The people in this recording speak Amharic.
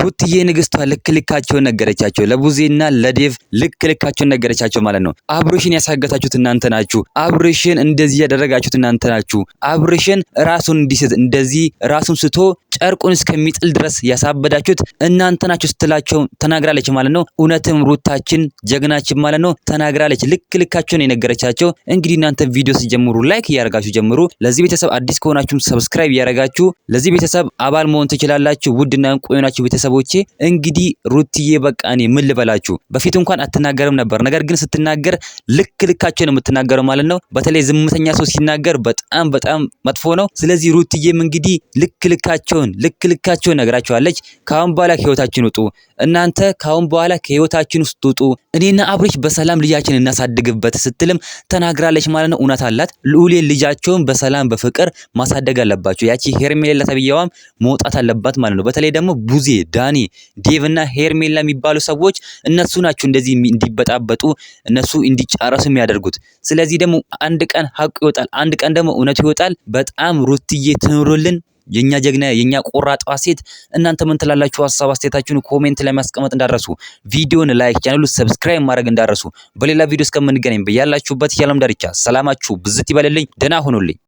ሩትዬ ንግስቷ ልክ ልካቸውን ነገረቻቸው። ለቡዜና ለዴቭ ልክ ልካቸውን ነገረቻቸው ማለት ነው። አብርሽን ያሳገታችሁት እናንተ ናችሁ። አብርሽን እንደዚህ ያደረጋችሁት እናንተ ናችሁ። አብርሽን ራሱን እንዲስት እንደዚህ ራሱን ስቶ ጨርቁን እስከሚጥል ድረስ ያሳበዳችሁት እናንተ ናችሁ ስትላቸው ተናግራለች ማለት ነው። እውነትም ሩታችን ጀግናችን ማለት ነው ተናግራለች። ልክ ልካቸውን የነገረቻቸው። እንግዲህ እናንተ ቪዲዮ ሲጀምሩ ላይክ እያደረጋችሁ ጀምሩ። ለዚህ ቤተሰብ አዲስ ከሆናችሁ ሰብስክራይብ እያደረጋችሁ ለዚህ ቤተሰብ አባል መሆን ትችላላችሁ። ውድና እንቁ የሆናችሁ ቤተሰቦቼ እንግዲህ ሩትዬ በቃ እኔ ምን ልበላችሁ፣ በፊት እንኳን አትናገርም ነበር። ነገር ግን ስትናገር ልክ ልካቸው ነው የምትናገረው ማለት ነው። በተለይ ዝምተኛ ሰው ሲናገር በጣም መጥፎ ነው። ስለዚህ ሩትዬም እንግዲህ ልክ ልካቸውን ነግራቸዋለች። ካሁን በኋላ ከህይወታችን ውጡ፣ እናንተ ካሁን በኋላ ከህይወታችን ውስጥ ውጡ፣ እኔና አብርሽ በሰላም ልጃችን እናሳድግበት ስትልም ተናግራለች ማለት ነው። እውነት አላት። ልዑሌን ልጃቸውን በሰላም በፍቅር ማሳደግ አለባቸው። ያቺ ሄርሜላ ተብያዋም መውጣት አለባት ማለት ነው። በተለይ ደግሞ ቡዜ፣ ዳኒ፣ ዴቭ እና ሄርሜላ የሚባሉ ሰዎች እነሱ ናቸው እንደዚህ እንዲበጣበጡ እነሱ እንዲጫረሱ የሚያደርጉት። ስለዚህ ደግሞ አንድ ቀን ሀቁ ይወጣል፣ አንድ ቀን ደግሞ እውነቱ ይወጣል። በጣም ሩትዬ ትኑሩልን። የኛ ጀግና የኛ ቆራጧ ሴት። እናንተ ምን ትላላችሁ? ሀሳብ አስተያየታችሁን ኮሜንት ላይ ማስቀመጥ እንዳረሱ፣ ቪዲዮን ላይክ፣ ቻናሉ ሰብስክራይብ ማድረግ እንዳረሱ። በሌላ ቪዲዮ እስከምንገናኝ በያላችሁበት የዓለም ዳርቻ ሰላማችሁ ብዝት ይበልልኝ። ደህና ሁኑልኝ።